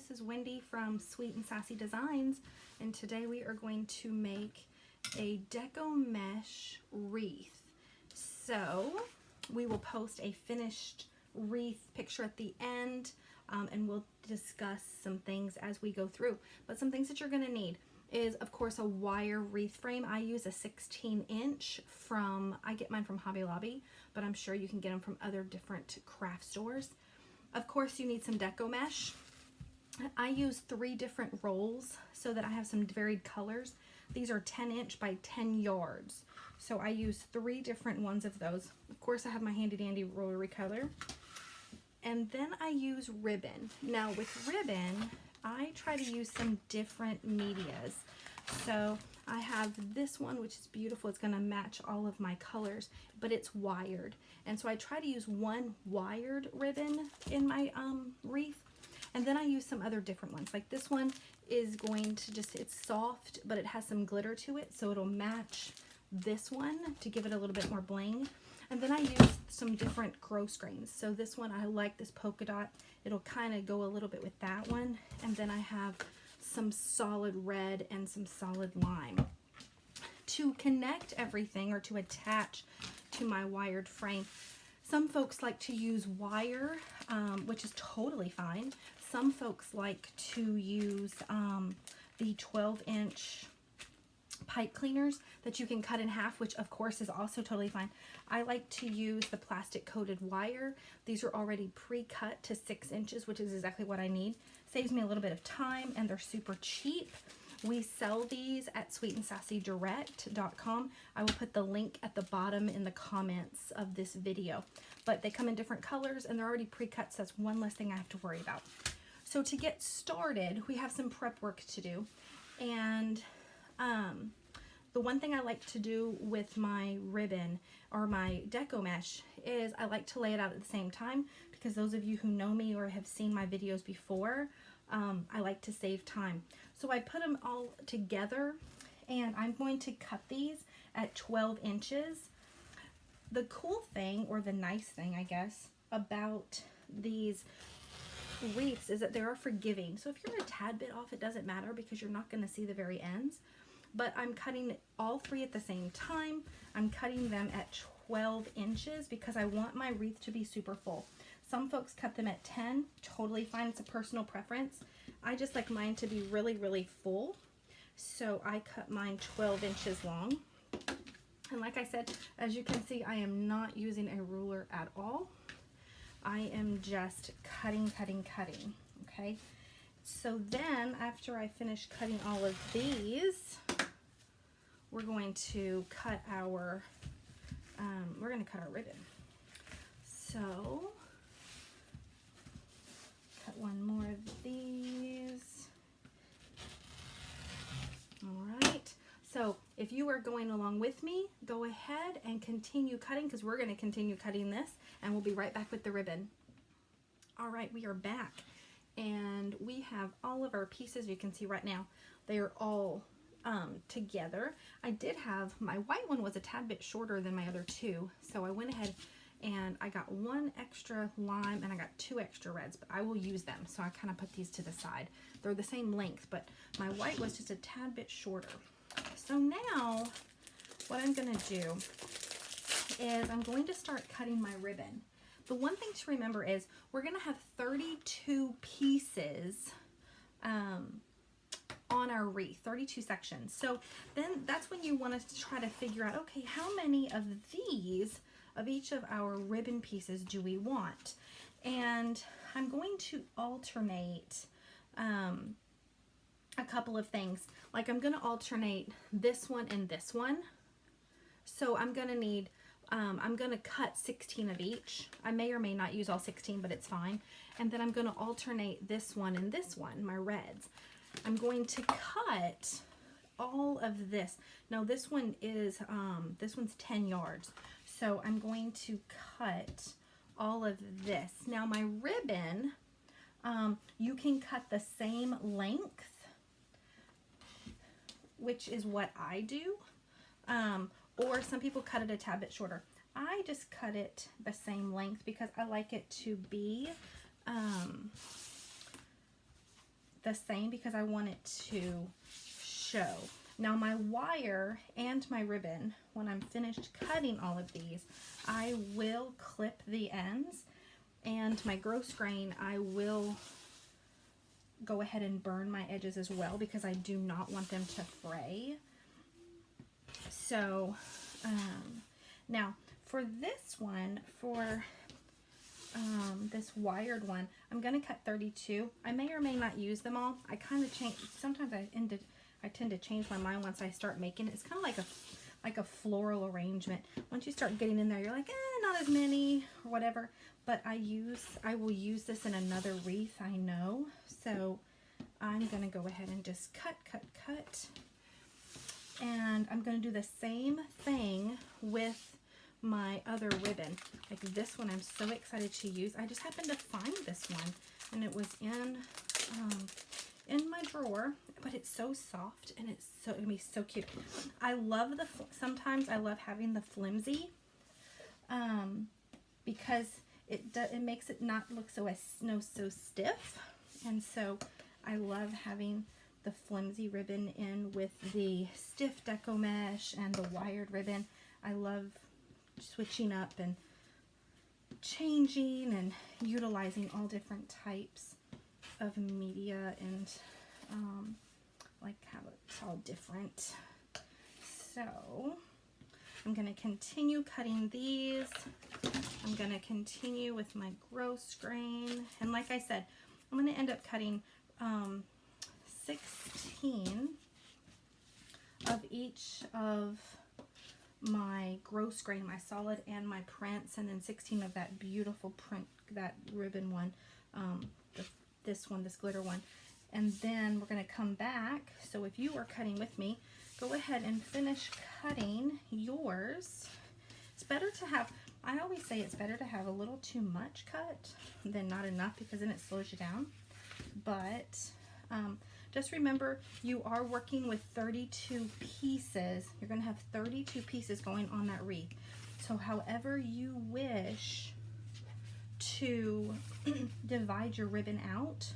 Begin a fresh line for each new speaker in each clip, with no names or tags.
this is Wendy from Sweet and Sassy Designs, and today we are going to make a Deco mesh wreath. So we will post a finished wreath picture at the end, and we'll discuss some things as we go through. But some things that you're going to need is, of course, a wire wreath frame. I use a 16-inch I get mine from Hobby Lobby, but I'm sure you can get them from other different craft stores. Of course, you need some Deco mesh. I use 3 different rolls so that I have some varied colors. These are 10-inch by 10 yards. So I use 3 different ones of those. Of course, I have my handy dandy rotary color. And then I use ribbon. Now with ribbon, I try to use some different medias. So I have this one, which is beautiful. It's going to match all of my colors, but it's wired. And so I try to use one wired ribbon in my wreath. And then I use some other different ones. Like this one is going to it's soft, but it has some glitter to it. So it'll match this one to give it a little bit more bling. And then I use some different gross grains. So this one, I like this polka dot. It'll kind of go a little bit with that one. And then I have some solid red and some solid lime. To connect everything or to attach to my wired frame, some folks like to use wire, which is totally fine. Some folks like to use the 12-inch pipe cleaners that you can cut in half, which of course is also totally fine. I like to use the plastic coated wire. These are already pre-cut to 6 inches, which is exactly what I need. Saves me a little bit of time, and they're super cheap. We sell these at sweetandSassyDirect.com. I will put the link at the bottom in the comments of this video. But they come in different colors, and they're already pre-cut, so that's one less thing I have to worry about. So to get started, we have some prep work to do. And the one thing I like to do with my ribbon or my Deco mesh is I like to lay it out at the same time, because those of you who know me or have seen my videos before, I like to save time. So I put them all together, and I'm going to cut these at 12 inches. The cool thing, or the nice thing, I guess, about these wreaths is that they are forgiving. So if you're a tad bit off, it doesn't matter because you're not going to see the very ends. But I'm cutting all 3 at the same time. I'm cutting them at 12 inches because I want my wreath to be super full. Some folks cut them at 10, totally fine. It's a personal preference. I just like mine to be really, really full. So I cut mine 12 inches long. And like I said, as you can see, I am not using a ruler at all. I am just cutting, cutting, cutting, okay? So then, after I finish cutting all of these, we're going to cut our, ribbon. So, cut one more of these. All right. So, if you are going along with me, go ahead and continue cutting, because we're going to continue cutting this, and we'll be right back with the ribbon. All right, we are back. And we have all of our pieces. You can see right now they are all together. I did have, my white one was a tad bit shorter than my other 2, so I went ahead and I got 1 extra lime and I got 2 extra reds, but I will use them, so I kind of put these to the side. They're the same length, but my white was just a tad bit shorter. So now what I'm going to do is I'm going to start cutting my ribbon. The one thing to remember is we're going to have 32 pieces on our wreath, 32 sections. So then that's when you want to try to figure out, okay, how many of these, of each of our ribbon pieces do we want? And I'm going to alternate a couple of things. Like I'm going to alternate this one and this one. So I'm going to need I'm going to cut 16 of each. I may or may not use all 16, but it's fine. And then I'm going to alternate this one and this one, my reds. I'm going to cut all of this. Now this one is, this one's 10 yards. So I'm going to cut all of this. Now my ribbon, you can cut the same length, which is what I do. Or some people cut it a tad bit shorter. I just cut it the same length because I like it to be the same because I want it to show. Now my wire and my ribbon, when I'm finished cutting all of these, I will clip the ends, and my gross grain I will go ahead and burn my edges as well because I do not want them to fray. So now for this one, for this wired one, I'm going to cut 32. I may or may not use them all. I kind of change, sometimes I tend to change my mind once I start making it. It's kind of like a floral arrangement. Once you start getting in there, you're like, not as many or whatever. But I will use this in another wreath, I know. So I'm going to go ahead and just cut. And I'm going to do the same thing with my other ribbon. Like this one I'm so excited to use. I just happened to find this one, and it was in my drawer, but it's so soft and it's gonna be so cute. I love sometimes I love having the flimsy because it makes it not look so stiff, and so I love having the flimsy ribbon in with the stiff deco mesh and the wired ribbon. I love switching up and changing and utilizing all different types of media and like how it's all different. So I'm going to continue cutting these. I'm going to continue with my gross grain, and like I said, I'm going to end up cutting 16 of each of my gross grain, my solid and my prints, and then 16 of that beautiful print, that ribbon one, this glitter one. And then we're going to come back. So if you are cutting with me, go ahead and finish cutting yours. It's better to have, I always say it's better to have a little too much cut than not enough, because then it slows you down. But just remember, you are working with 32 pieces. You're going to have 32 pieces going on that wreath. So however you wish to divide your ribbon out,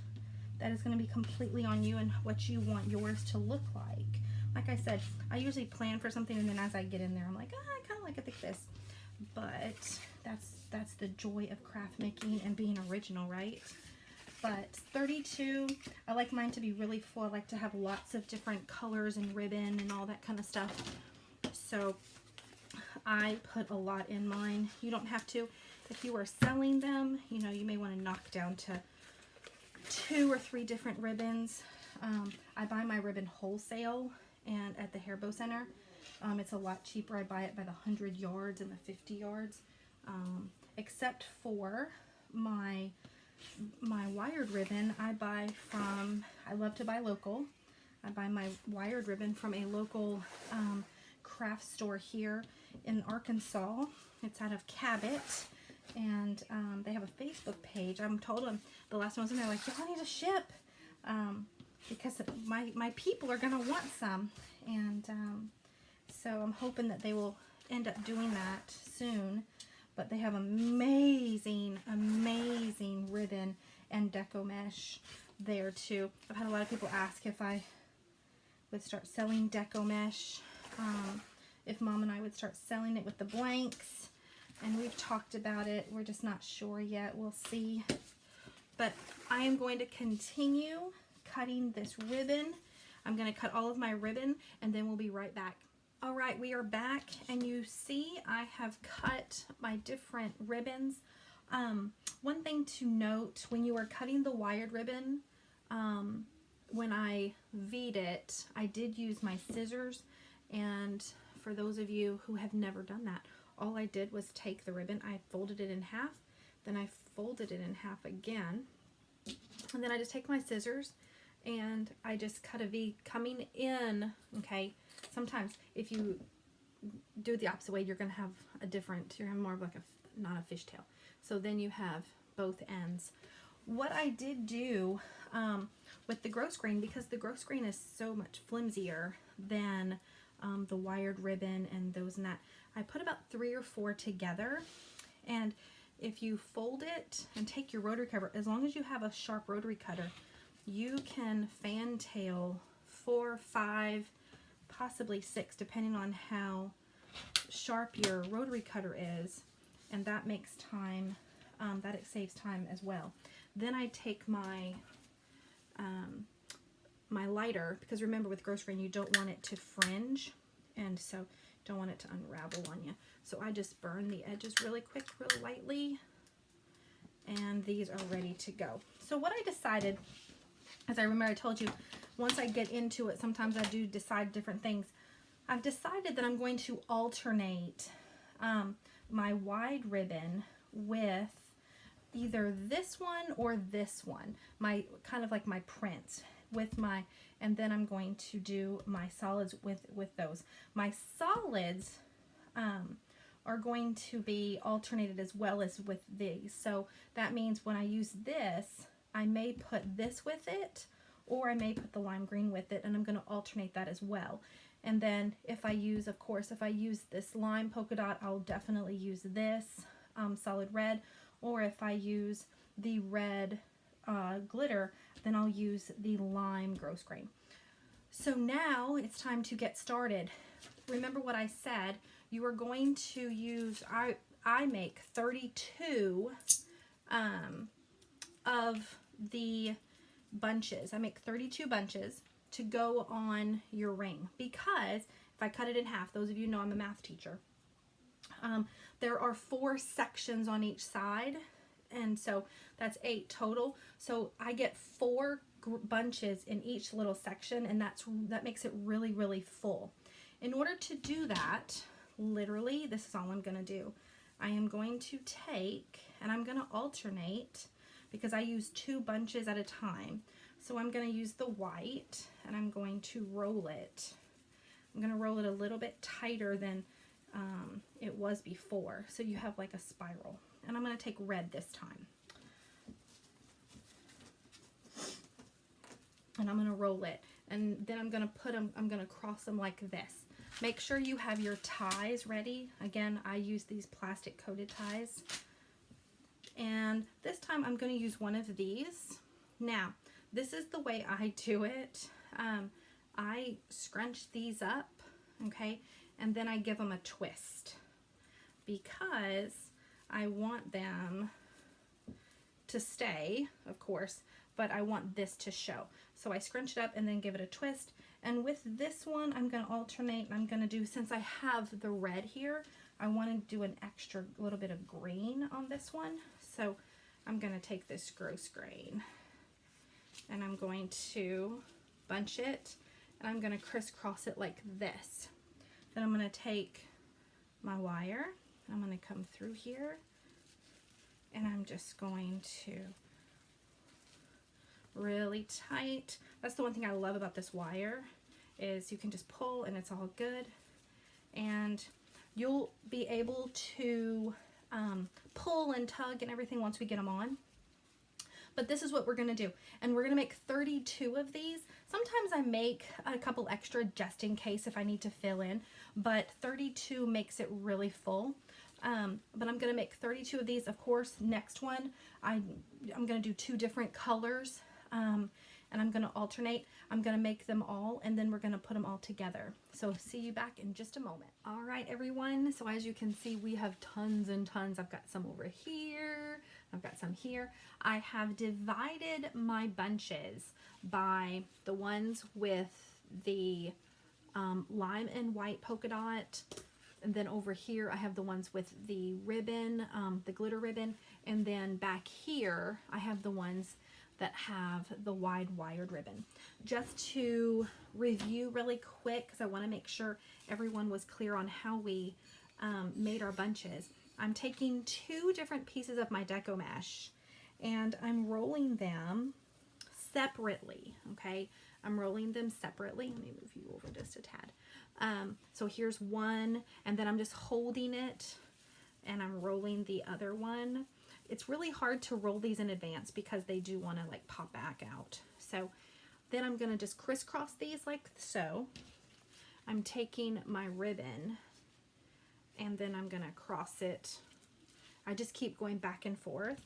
that is going to be completely on you and what you want yours to look like. Like I said, I usually plan for something, and then as I get in there, I'm like, I kind of like it like this. But that's the joy of craft making and being original, right? But 32, I like mine to be really full. I like to have lots of different colors and ribbon and all that kind of stuff. So I put a lot in mine. You don't have to. If you are selling them, you know, you may want to knock down to 2 or 3 different ribbons. I buy my ribbon wholesale and at the Hair Bow Center. It's a lot cheaper. I buy it by the 100 yards and the 50 yards. Except for my wired ribbon, I love to buy local. I buy my wired ribbon from a local craft store here in Arkansas. It's out of Cabot, and they have a Facebook page. I'm told them, the last one was in there, like, y'all need to ship because my people are gonna want some, and so I'm hoping that they will end up doing that soon. But they have amazing ribbon and deco mesh there too. I've had a lot of people ask if I would start selling deco mesh, if Mom and I would start selling it with the blanks, and we've talked about it. We're just not sure yet. We'll see. But I am going to continue cutting this ribbon. I'm going to cut all of my ribbon, and then we'll be right back. All right, we are back, and you see I have cut my different ribbons. One thing to note, when you are cutting the wired ribbon, when I V'd it, I did use my scissors, and for those of you who have never done that, all I did was take the ribbon, I folded it in half, then I folded it in half again, and then I just take my scissors and I just cut a V coming in, okay? Sometimes if you do it the opposite way, you're going to have a different, you're going to have more of like not a fishtail. So then you have both ends. What I did do with the gross grain, because the gross grain is so much flimsier than the wired ribbon and those and that, I put about 3 or 4 together. And if you fold it and take your rotary cutter, as long as you have a sharp rotary cutter, you can fantail 4, 5, possibly 6, depending on how sharp your rotary cutter is, and that makes time, that it saves time as well. Then I take my my lighter, because remember with grocery grain you don't want it to fringe, and so don't want it to unravel on you. So I just burn the edges really quick, real lightly, and these are ready to go. So what I decided, as I remember I told you, once I get into it, sometimes I do decide different things. I've decided that I'm going to alternate my wide ribbon with either this one or this one, my kind of like my prints with my, and then I'm going to do my solids with those. My solids are going to be alternated as well as with these. So that means when I use this, I may put this with it, or I may put the lime green with it, and I'm going to alternate that as well. And then if I use, of course, if I use this lime polka dot, I'll definitely use this solid red, or if I use the red glitter, then I'll use the lime gross grain. So now it's time to get started. Remember what I said, you are going to use, I make 32 of the bunches. I make 32 bunches to go on your ring, because if I cut it in half, those of you know I'm a math teacher, there are 4 sections on each side, and so that's 8 total. So I get 4 bunches in each little section, and that makes it really, really full. In order to do that, literally, this is all I'm going to do. I am going to take, and I'm going to alternate, because I use 2 bunches at a time. So I'm going to use the white, and I'm going to roll it. I'm going to roll it a little bit tighter than it was before, so you have like a spiral. And I'm going to take red this time. And I'm going to roll it, and then I'm going to put them, I'm going to cross them like this. Make sure you have your ties ready. Again, I use these plastic coated ties. And this time I'm going to use one of these. Now, this is the way I do it. I scrunch these up, okay, and then I give them a twist, because I want them to stay, of course, but I want this to show. So I scrunch it up and then give it a twist. And with this one, I'm going to alternate. I'm going to do, since I have the red here, I want to do an extra little bit of green on this one. So I'm going to take this gross grain, and I'm going to bunch it, and I'm going to crisscross it like this. Then I'm going to take my wire, I'm going to come through here, and I'm just going to really tight. That's the one thing I love about this wire, is you can just pull and it's all good, and you'll be able to pull and tug and everything once we get them on. But this is what we're going to do, and we're going to make 32 of these. Sometimes I make a couple extra just in case if I need to fill in, but 32 makes it really full. But I'm going to make 32 of these. Of course, next one, I'm going to do 2 different colors, and I'm going to alternate. I'm going to make them all, and then we're going to put them all together. So see you back in just a moment. All right, everyone. So as you can see, we have tons and tons. I've got some over here. I've got some here. I have divided my bunches by the ones with the lime and white polka dot. And then over here, I have the ones with the ribbon, the glitter ribbon. And then back here, I have the ones that have the wide wired ribbon. Just to review really quick, because I want to make sure everyone was clear on how we made our bunches. I'm taking 2 different pieces of my Deco mesh, and I'm rolling them separately, okay? I'm rolling them separately. Let me move you over just a tad. So here's one, and then I'm just holding it, and I'm rolling the other one. It's really hard to roll these in advance because they do want to like pop back out. So then I'm going to just crisscross these like so. I'm taking my ribbon, and then I'm going to cross it. I just keep going back and forth.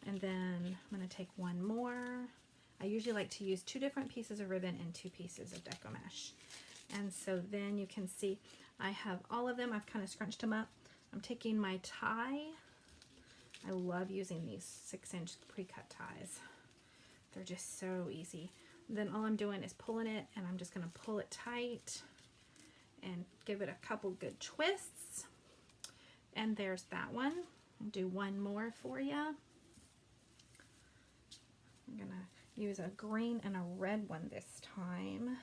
And then I'm going to take one more. I usually like to use 2 different pieces of ribbon and 2 pieces of Deco Mesh. And so then you can see I have all of them. I've kind of scrunched them up. I'm taking my tie. I love using these 6-inch pre-cut ties. They're just so easy. Then all I'm doing is pulling it, and I'm just going to pull it tight and give it a couple good twists. And there's that one. I'll do one more for you. I'm going to use a green and a red one this time.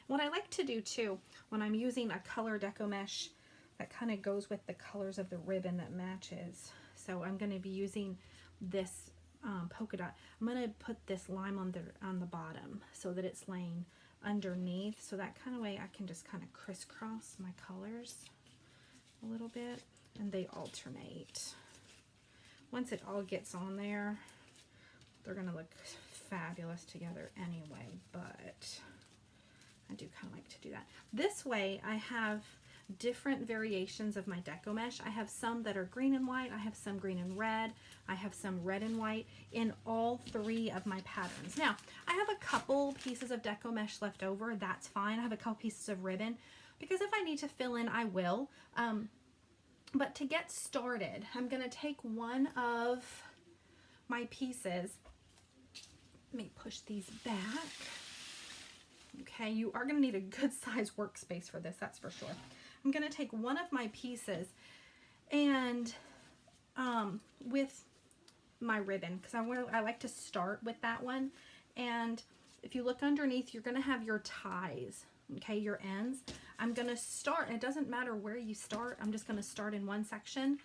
What I like to do too, when I'm using a color Deco Mesh that kind of goes with the colors of the ribbon that matches. So I'm going to be using this polka dot. I'm going to put this lime on the bottom so that it's laying underneath. So that kind of way I can just kind of crisscross my colors a little bit, and they alternate. Once it all gets on there, they're going to look fabulous together anyway, but I do kind of like to do that. This way I have different variations of my Deco Mesh. I have some that are green and white, I have some green and red, I have some red and white in all 3 of my patterns. Now, I have a couple pieces of Deco Mesh left over, that's fine. I have a couple pieces of ribbon, because if I need to fill in, I will. But to get started, I'm going to take one of my pieces. Let me push these back. Okay, you are going to need a good size workspace for this, that's for sure. I'm going to take one of my pieces and with my ribbon, because I like to start with that one. And if you look underneath, you're going to have your ties, okay, your ends. I'm going to start, it doesn't matter where you start, I'm just going to start in one section.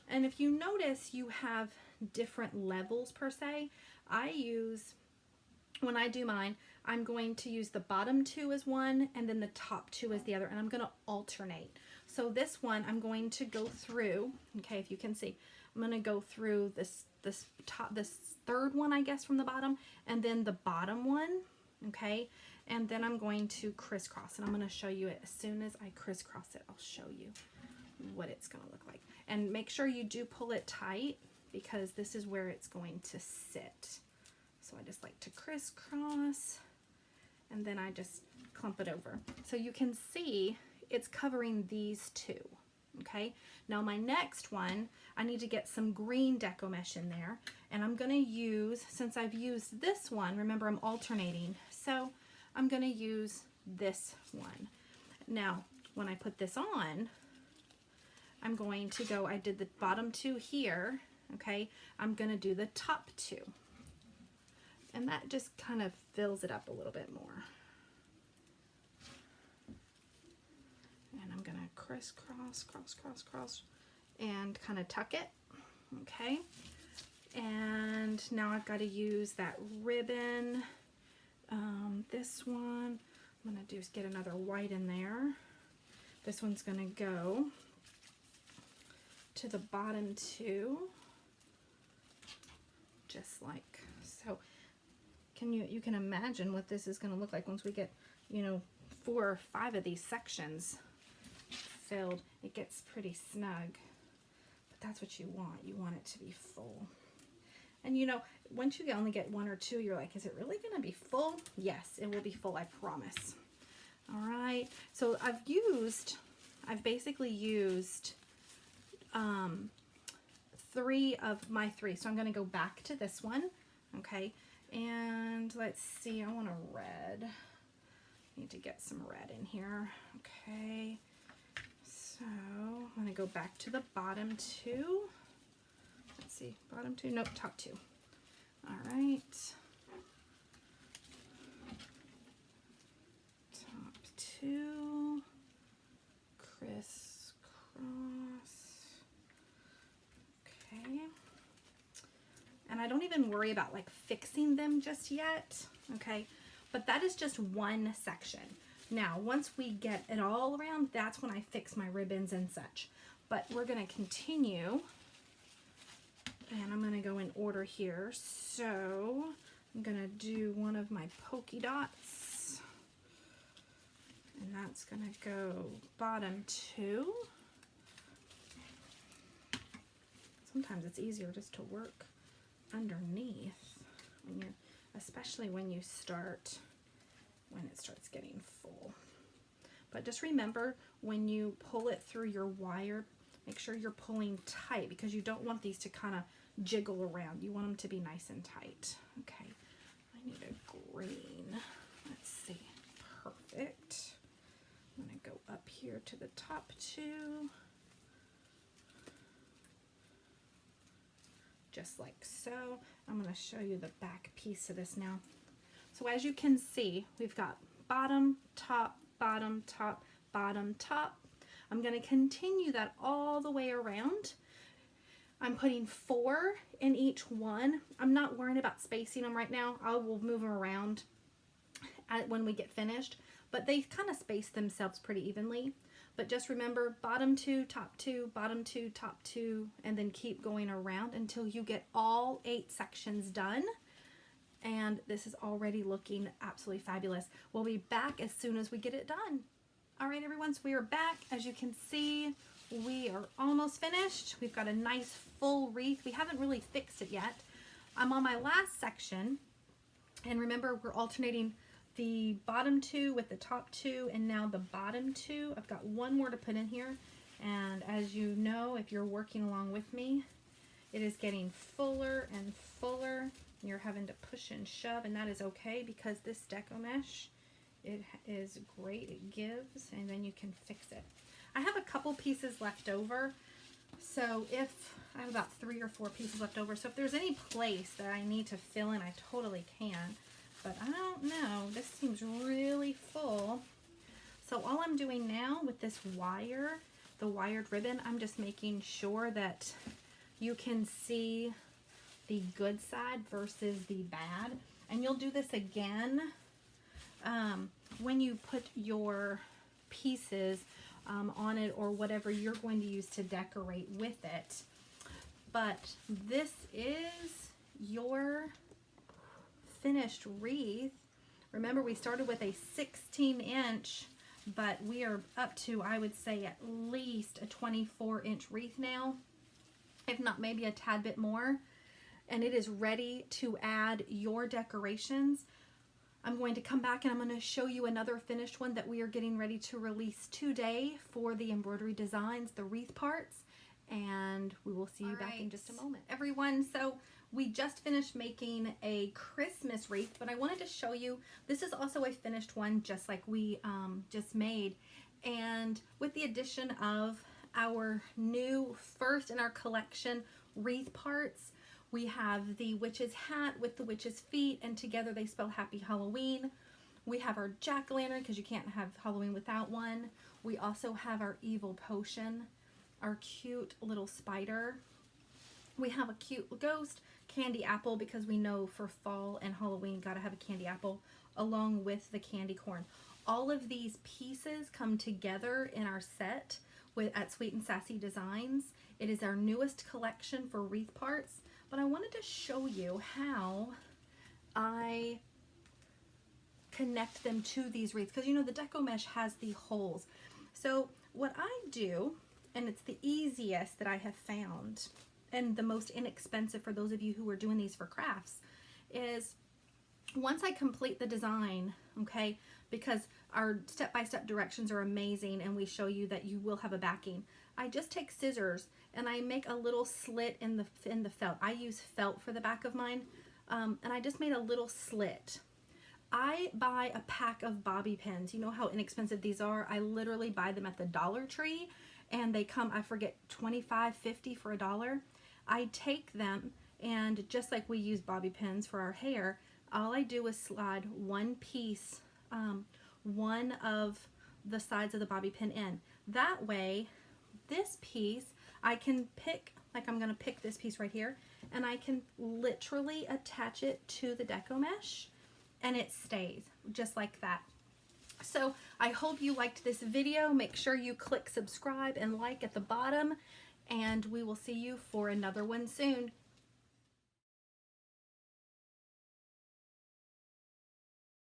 And if you notice, you have different levels per se. When I do mine, I'm going to use the bottom 2 as one and then the top 2 as the other, and I'm going to alternate. So this one I'm going to go through, okay, if you can see, I'm going to go through this third one, I guess, from the bottom, and then the bottom one, okay, and then I'm going to crisscross, and I'm going to show you it as soon as I crisscross it. I'll show you what it's going to look like, and make sure you do pull it tight, because this is where it's going to sit. So I just like to crisscross, and then I just clump it over. So you can see it's covering these 2, okay? Now my next one, I need to get some green Deco Mesh in there, and I'm gonna use, since I've used this one, remember I'm alternating, so I'm gonna use this one. Now, when I put this on, I'm going to go, I did the bottom 2 here, okay? I'm gonna do the top 2. And that just kind of fills it up a little bit more. And I'm gonna crisscross, cross, and kind of tuck it, okay? And now I've got to use that ribbon. This one, I'm gonna do is get another white in there. This one's gonna go to the bottom 2, just like so. You can imagine what this is going to look like once we get, 4 or 5 of these sections filled. It gets pretty snug, but that's what you want. You want it to be full. And once you only get 1 or 2, you're like, is it really going to be full? Yes, it will be full, I promise. All right, so I've basically used 3 of my 3. So I'm going to go back to this one, okay? And let's see, I want a red. Need to get some red in here. Okay, so I'm going to go back to the bottom 2. Let's see, bottom 2, nope, top 2. All right. Top 2, crisscross. Okay. And I don't even worry about like fixing them just yet, okay? But that is just one section. Now, once we get it all around, that's when I fix my ribbons and such. But we're gonna continue, and I'm gonna go in order here. So I'm gonna do one of my polka dots, and that's gonna go bottom 2. Sometimes it's easier just to work underneath when you're especially when it starts getting full. But just remember, when you pull it through your wire, make sure you're pulling tight because you don't want these to kind of jiggle around. You want them to be nice and tight. Okay, I need a green. Let's see. Perfect. I'm going to go up here to the top two. Just like so. I'm going to show you the back piece of this now. So as you can see, we've got bottom, top, bottom, top, bottom, top. I'm going to continue that all the way around. I'm putting 4 in each one. I'm not worrying about spacing them right now. I will move them around when we get finished, but they kind of space themselves pretty evenly. But just remember, bottom 2, top 2, bottom 2, top 2, and then keep going around until you get all 8 sections done. And this is already looking absolutely fabulous. We'll be back as soon as we get it done. All right, everyone, so we are back. As you can see, we are almost finished. We've got a nice full wreath. We haven't really fixed it yet. I'm on my last section, and remember, we're alternating the bottom 2 with the top 2, and now the bottom 2. I've got one more to put in here, and as you know, if you're working along with me, it is getting fuller and fuller. You're having to push and shove, and that is okay because this Deco mesh, it is great. It gives, and then you can fix it. I have a couple pieces left over, so if I have about 3 or 4 pieces left over, so if there's any place that I need to fill in, I totally can. But I don't know. This seems really full. So all I'm doing now with this wire, the wired ribbon, I'm just making sure that you can see the good side versus the bad. And you'll do this again when you put your pieces on it or whatever you're going to use to decorate with it. But this is your finished wreath. Remember, we started with a 16-inch, but we are up to, I would say, at least a 24-inch wreath now, if not maybe a tad bit more. And it is ready to add your decorations. I'm going to come back and I'm going to show you another finished one that we are getting ready to release today for the embroidery designs, the wreath parts, and we will see you back in just a moment. Everyone, so we just finished making a Christmas wreath, but I wanted to show you, this is also a finished one just like we just made, and with the addition of our new first in our collection wreath parts. We have the witch's hat with the witch's feet, and together they spell Happy Halloween. We have our jack-o'-lantern, because you can't have Halloween without one. We also have our evil potion, our cute little spider. We have a cute ghost, candy apple, because we know for fall and Halloween, gotta have a candy apple, along with the candy corn. All of these pieces come together in our set at Sweet and Sassy Designs. It is our newest collection for wreath parts. But I wanted to show you how I connect them to these wreaths, because you know the Deco mesh has the holes. So what I do, and it's the easiest that I have found and the most inexpensive for those of you who are doing these for crafts, is once I complete the design, okay, because our step-by-step directions are amazing and we show you that you will have a backing, I just take scissors and I make a little slit in the felt. I use felt for the back of mine, and I just made a little slit. I buy a pack of bobby pins. You know how inexpensive these are? I literally buy them at the Dollar Tree, and they come, I forget, $25, $50 for $1. I take them, and just like we use bobby pins for our hair, all I do is slide one piece, one of the sides of the bobby pin in. That way, this piece, I can pick, like I'm going to pick this piece right here, and I can literally attach it to the Deco mesh, and it stays just like that. So I hope you liked this video. Make sure you click subscribe and like at the bottom, and we will see you for another one soon.